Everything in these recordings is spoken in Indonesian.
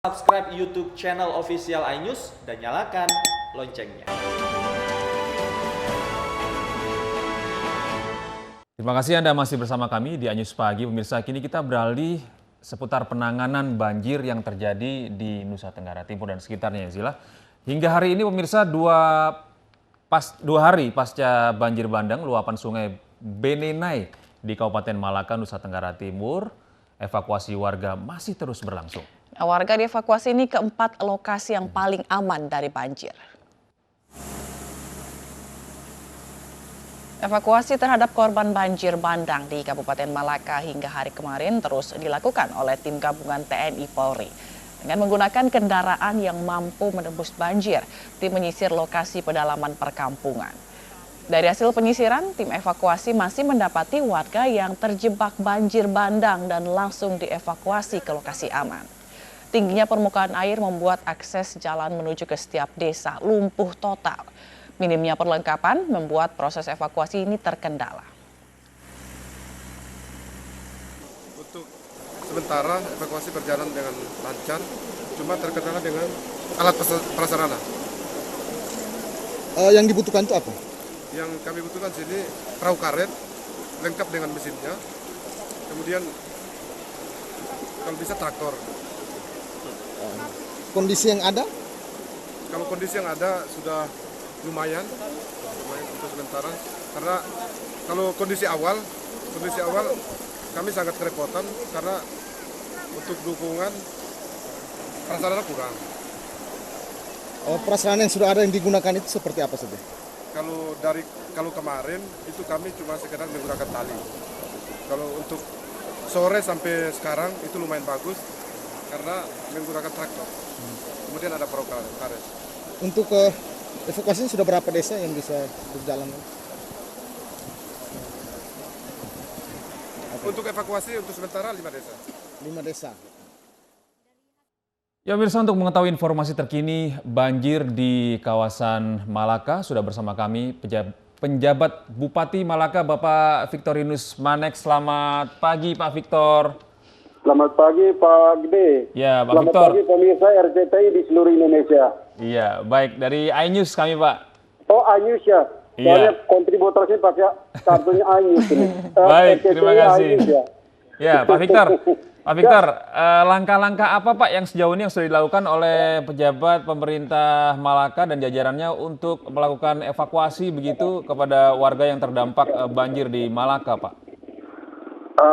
Subscribe YouTube channel official iNews dan nyalakan loncengnya. Terima kasih Anda masih bersama kami di iNews Pagi. Pemirsa, kini kita beralih seputar penanganan banjir yang terjadi di Nusa Tenggara Timur dan sekitarnya, Zila. Hingga hari ini pemirsa, dua hari pasca banjir bandang luapan sungai Benenai di Kabupaten Malaka, Nusa Tenggara Timur, evakuasi warga masih terus berlangsung. Warga dievakuasi ini ke 4 lokasi yang paling aman dari banjir. Evakuasi terhadap korban banjir bandang di Kabupaten Malaka hingga hari kemarin terus dilakukan oleh tim gabungan TNI Polri. Dengan menggunakan kendaraan yang mampu menembus banjir, tim menyisir lokasi pedalaman perkampungan. Dari hasil penyisiran, tim evakuasi masih mendapati warga yang terjebak banjir bandang dan langsung dievakuasi ke lokasi aman. Tingginya permukaan air membuat akses jalan menuju ke setiap desa lumpuh total. Minimnya perlengkapan membuat proses evakuasi ini terkendala. Untuk sementara evakuasi berjalan dengan lancar, cuma terkendala dengan alat prasarana. Yang dibutuhkan itu apa? Yang kami butuhkan sini perahu karet lengkap dengan mesinnya, kemudian kalau bisa traktor. Kondisi yang ada? Kalau kondisi yang ada sudah lumayan untuk sementara, karena kalau kondisi awal kami sangat kerepotan karena untuk dukungan prasarana kurang. Prasarana yang sudah ada yang digunakan itu seperti apa saja? Kalau kemarin itu kami cuma sekedar menggunakan tali. Kalau untuk sore sampai sekarang itu lumayan bagus karena menggunakan traktor. Kemudian ada perahu karet. Untuk evakuasi sudah berapa desa yang bisa berjalan? Untuk evakuasi untuk sementara 5 desa. 5 desa. Ya pemirsa, untuk mengetahui informasi terkini banjir di kawasan Malaka, sudah bersama kami penjabat Bupati Malaka, Bapak Victorinus Manek. Selamat pagi Pak Victor. Selamat pagi Pak Gede. Ya, Pak Selamat Victor. pagi pemirsa RCTI di seluruh Indonesia. Iya, baik, dari iNews kami Pak. Oh, iNews ya. Soalnya kontributornya pakai kartunya iNews ini. Baik, RCTI terima kasih. iNews ya. Ya, Pak Victor. Pak Victor, langkah-langkah apa Pak yang sejauh ini yang sudah dilakukan oleh pejabat pemerintah Malaka dan jajarannya untuk melakukan evakuasi begitu kepada warga yang terdampak banjir di Malaka, Pak?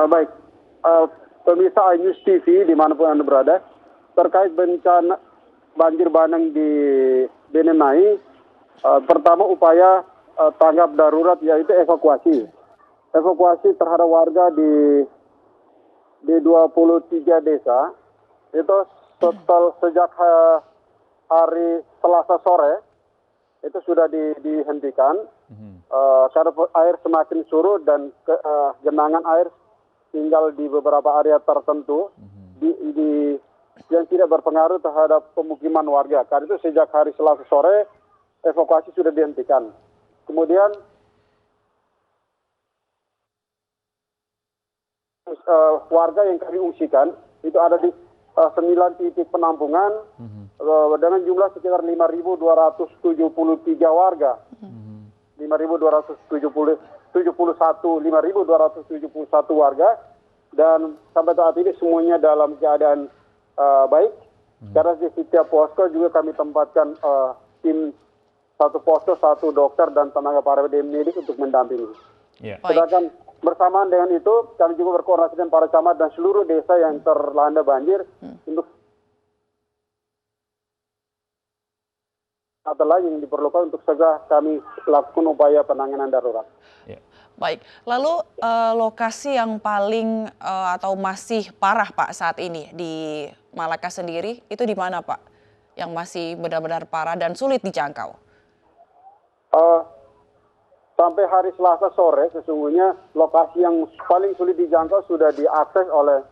Baik, pemirsa iNews TV dimanapun Anda berada, terkait bencana banjir bandang di Benenai, pertama upaya tanggap darurat yaitu evakuasi. Evakuasi terhadap warga di 23 desa itu sejak hari Selasa sore itu sudah dihentikan karena air semakin surut dan genangan air tinggal di beberapa area tertentu yang tidak berpengaruh terhadap pemukiman warga. Karena itu sejak hari Selasa sore evakuasi sudah dihentikan. Kemudian warga yang kami ungsikan itu ada di 9 titik penampungan dengan jumlah sekitar 5.273 warga. 5.271 warga, dan sampai saat ini semuanya dalam keadaan baik. Karena di setiap posko juga kami tempatkan tim, 1 posko, 1 dokter dan tenaga paramedik untuk mendampingi. Yeah. Sedangkan bersamaan dengan itu, kami juga berkoordinasi dengan para camat dan seluruh desa yang terlanda banjir untuk atau lain yang diperlukan untuk segera kami lakukan upaya penanganan darurat. Yeah. Baik, lalu lokasi yang paling atau masih parah Pak saat ini di Malaka sendiri itu di mana Pak? Yang masih benar-benar parah dan sulit dijangkau? Sampai hari Selasa sore sesungguhnya lokasi yang paling sulit dijangkau sudah diakses oleh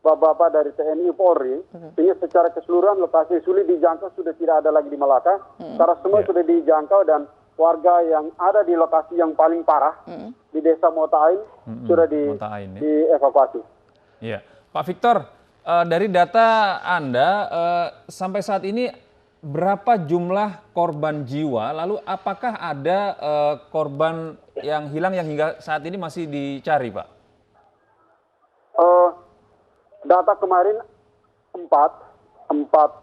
bapak-bapak dari TNI Polri. Sehingga secara keseluruhan lokasi sulit dijangkau sudah tidak ada lagi di Malaka. Karena semua sudah dijangkau dan warga yang ada di lokasi yang paling parah di Desa Motain sudah dievakuasi. Iya, Pak Victor, Dari data Anda, sampai saat ini berapa jumlah korban jiwa? Lalu apakah ada korban yang hilang yang hingga saat ini masih dicari, Pak? Data kemarin empat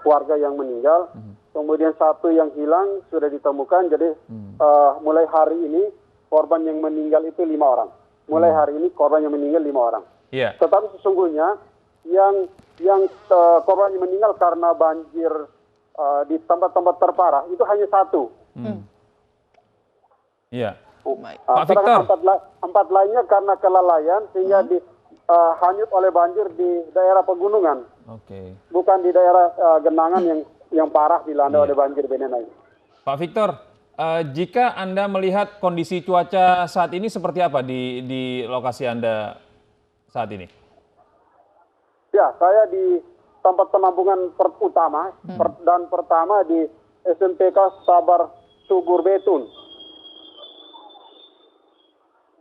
warga yang meninggal, kemudian satu yang hilang sudah ditemukan. Jadi mulai hari ini korban yang meninggal itu 5 orang. Mulai hari ini korban yang meninggal 5 orang. Iya. Tetapi sesungguhnya yang korban yang meninggal karena banjir di tempat-tempat terparah itu hanya 1. Iya. Baik. Pak Victor. Empat lainnya karena kelalaian sehingga hanyut oleh banjir di daerah pegunungan, Oke. bukan di daerah genangan yang parah dilanda oleh banjir Benenai. Pak Victor, jika Anda melihat kondisi cuaca saat ini seperti apa di lokasi Anda saat ini? Ya, saya di tempat penampungan utama dan pertama di SMPK Sabar Subur Betun.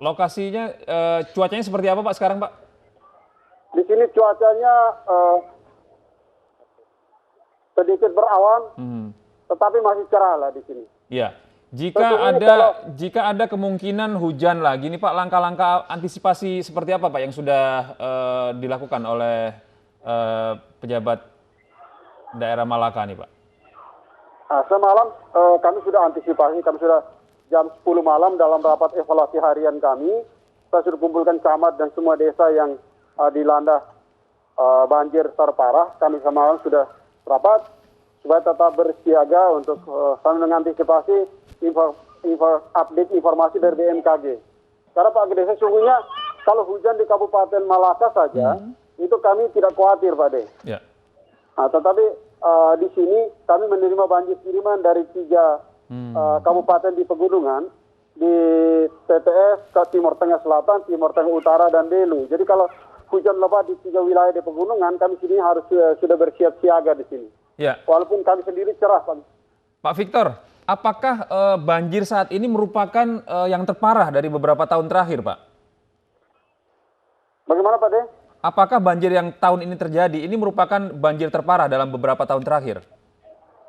Lokasinya, cuacanya seperti apa Pak sekarang Pak? Di sini cuacanya sedikit berawan, tetapi masih cerah lah di sini. Iya. Sesungguhnya Jika ada kemungkinan hujan lagi, nih Pak, langkah-langkah antisipasi seperti apa Pak yang sudah dilakukan oleh pejabat daerah Malaka nih Pak? Semalam kami sudah antisipasi, kami sudah jam 10 malam dalam rapat evaluasi harian kami, kita sudah kumpulkan camat dan semua desa yang dilanda banjir terparah. Kami semalam sudah rapat supaya tetap bersiaga untuk sambil mengantisipasi update informasi dari BMKG. Karena Pak Gede, sesungguhnya kalau hujan di Kabupaten Malaka saja, itu kami tidak khawatir Pak De. Ya. Nah, tetapi di sini kami menerima banjir kiriman dari 3 kabupaten di pegunungan, di TTS, ke Timur Tengah Selatan, Timur Tengah Utara, dan Belu. Jadi kalau hujan lebat di 3 wilayah di pegunungan, kami sini harus sudah bersiap siaga di sini. Ya. Walaupun kami sendiri cerah, Pak. Pak Victor, apakah banjir saat ini merupakan yang terparah dari beberapa tahun terakhir Pak? Bagaimana Pak De? Apakah banjir yang tahun ini terjadi ini merupakan banjir terparah dalam beberapa tahun terakhir?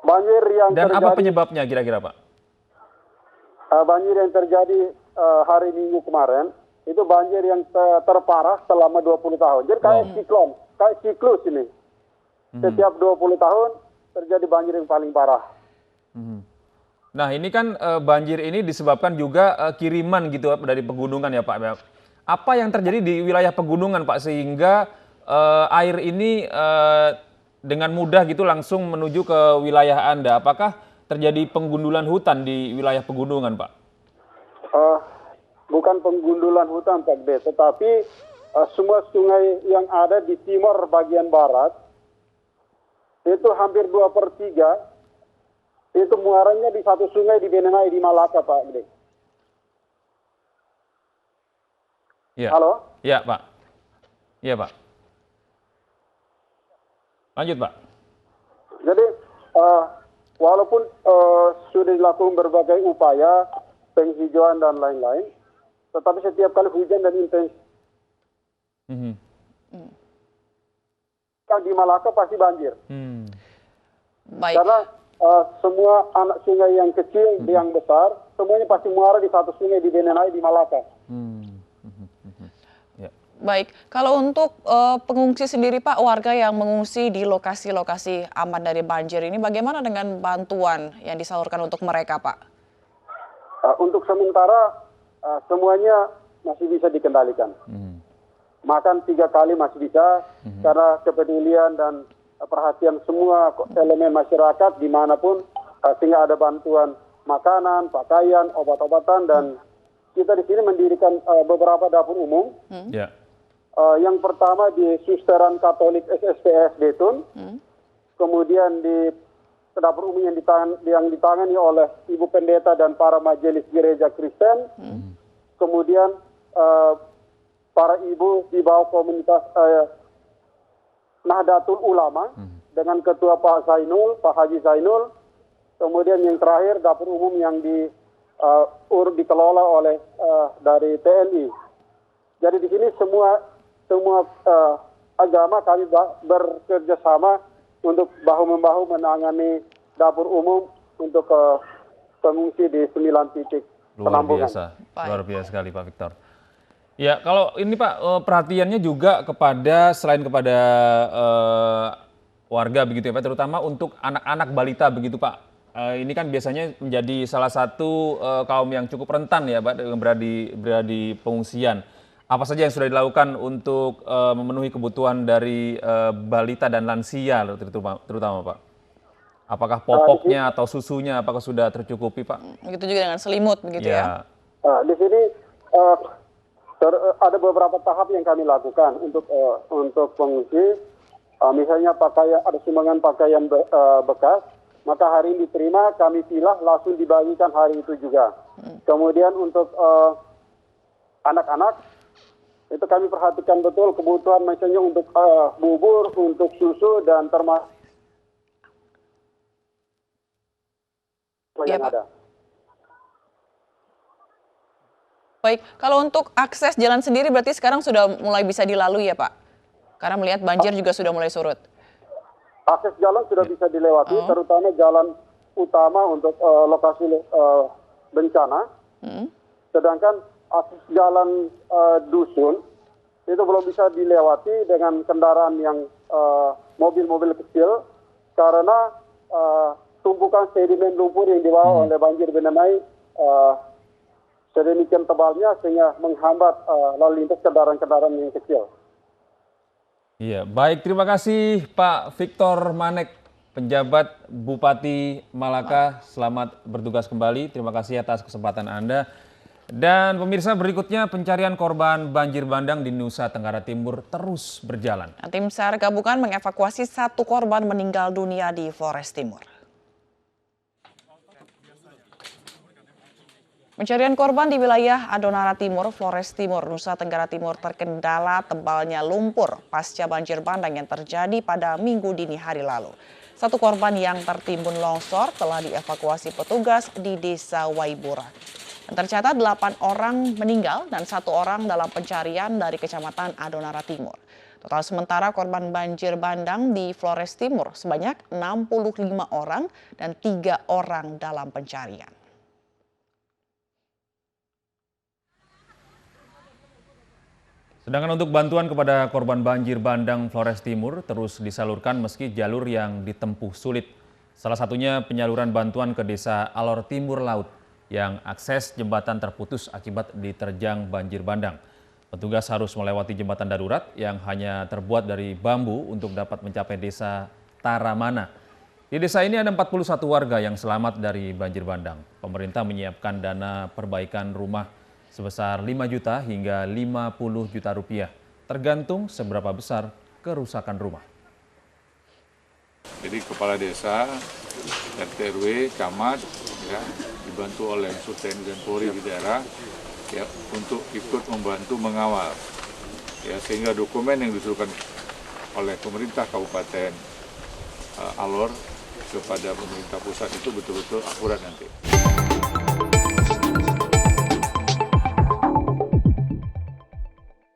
Banjir yang Dan terjadi, apa penyebabnya kira-kira Pak? banjir yang terjadi hari Minggu kemarin, itu banjir yang terparah selama 20 tahun. Jadi kayak siklon, kayak siklus ini. Setiap 20 tahun terjadi banjir yang paling parah. Nah ini kan banjir ini disebabkan juga kiriman gitu dari pegunungan ya Pak. Apa yang terjadi di wilayah pegunungan Pak sehingga air ini dengan mudah gitu langsung menuju ke wilayah Anda? Apakah terjadi penggundulan hutan di wilayah pegunungan Pak? Bukan penggundulan hutan Pak D, tetapi semua sungai yang ada di timur bagian barat itu hampir 2/3 itu muaranya di satu sungai di Benenai di Malaka Pak D. Ya. Halo? Ya Pak. Iya Pak. Lanjut Pak. Jadi walaupun sudah dilakukan berbagai upaya penghijauan dan lain-lain, tetapi setiap kali hujan dan intens di Malaka pasti banjir. Baik. Karena semua anak sungai yang kecil, yang besar, semuanya pasti muara di satu sungai di Benenai di Malaka. Baik, kalau untuk pengungsi sendiri Pak, warga yang mengungsi di lokasi-lokasi aman dari banjir ini, bagaimana dengan bantuan yang disalurkan untuk mereka Pak? Untuk sementara semuanya masih bisa dikendalikan. Makan 3 kali masih bisa, karena kepedulian dan perhatian semua elemen masyarakat dimanapun, sehingga ada bantuan makanan, pakaian, obat-obatan, dan kita di sini mendirikan beberapa dapur umum. Ya. Yang pertama di Susteran Katolik SSPS Betun, kemudian di dapur umum yang ditangani oleh Ibu Pendeta dan para majelis gereja Kristen, kemudian para ibu di bawah komunitas Nahdlatul Ulama dengan Ketua Pak Haji Zainul, kemudian yang terakhir dapur umum yang dikelola oleh dari TNI. Jadi di sini semua agama kami bekerja sama untuk bahu-membahu menangani dapur umum untuk pengungsi di 9 titik penampungan. Luar biasa sekali Pak Victor. Ya, kalau ini Pak, perhatiannya juga selain kepada warga begitu ya Pak, terutama untuk anak-anak balita begitu Pak. Ini kan biasanya menjadi salah satu kaum yang cukup rentan ya Pak, yang berada di pengungsian. Apa saja yang sudah dilakukan untuk memenuhi kebutuhan dari balita dan lansia terutama Pak? Apakah popoknya atau susunya apakah sudah tercukupi Pak? Begitu juga dengan selimut begitu ya. Di sini ada beberapa tahap yang kami lakukan untuk pengungsi. Misalnya ada sumbangan pakaian bekas, maka hari ini diterima, kami pilah langsung dibagikan hari itu juga. Kemudian untuk anak-anak itu kami perhatikan betul kebutuhan, misalnya untuk bubur, untuk susu dan termasuk yang ada. Baik, kalau untuk akses jalan sendiri berarti sekarang sudah mulai bisa dilalui ya Pak? Karena melihat banjir juga sudah mulai surut. Akses jalan sudah bisa dilewati, terutama jalan utama untuk lokasi bencana. Sedangkan akses jalan dusun itu belum bisa dilewati dengan kendaraan yang mobil-mobil kecil karena tumpukan sedimen lumpur yang dibawa oleh banjir Benamai sedemikian tebalnya sehingga menghambat lalu lintas kendaraan-kendaraan yang kecil. Iya, baik, terima kasih Pak Victor Manek, penjabat Bupati Malaka. Selamat bertugas kembali. Terima kasih atas kesempatan Anda. Dan pemirsa, berikutnya pencarian korban banjir bandang di Nusa Tenggara Timur terus berjalan. Tim SAR gabungan mengevakuasi 1 korban meninggal dunia di Flores Timur. Pencarian korban di wilayah Adonara Timur, Flores Timur, Nusa Tenggara Timur terkendala tebalnya lumpur pasca banjir bandang yang terjadi pada Minggu dini hari lalu. 1 korban yang tertimbun longsor telah dievakuasi petugas di Desa Waibura. Dan tercatat 8 orang meninggal dan 1 orang dalam pencarian dari Kecamatan Adonara Timur. Total sementara korban banjir bandang di Flores Timur sebanyak 65 orang dan 3 orang dalam pencarian. Sedangkan untuk bantuan kepada korban banjir bandang Flores Timur terus disalurkan meski jalur yang ditempuh sulit. Salah satunya penyaluran bantuan ke Desa Alor Timur Laut yang akses jembatan terputus akibat diterjang banjir bandang. Petugas harus melewati jembatan darurat yang hanya terbuat dari bambu untuk dapat mencapai Desa Taramana. Di desa ini ada 41 warga yang selamat dari banjir bandang. Pemerintah menyiapkan dana perbaikan rumah sebesar 5 juta hingga 50 juta rupiah, tergantung seberapa besar kerusakan rumah. Jadi kepala desa, RT RW, camat, ya, dibantu oleh unsur TNI dan Polri di daerah, ya, untuk ikut membantu mengawal, ya, sehingga dokumen yang disuruhkan oleh pemerintah Kabupaten Alor kepada pemerintah pusat itu betul-betul akurat nanti.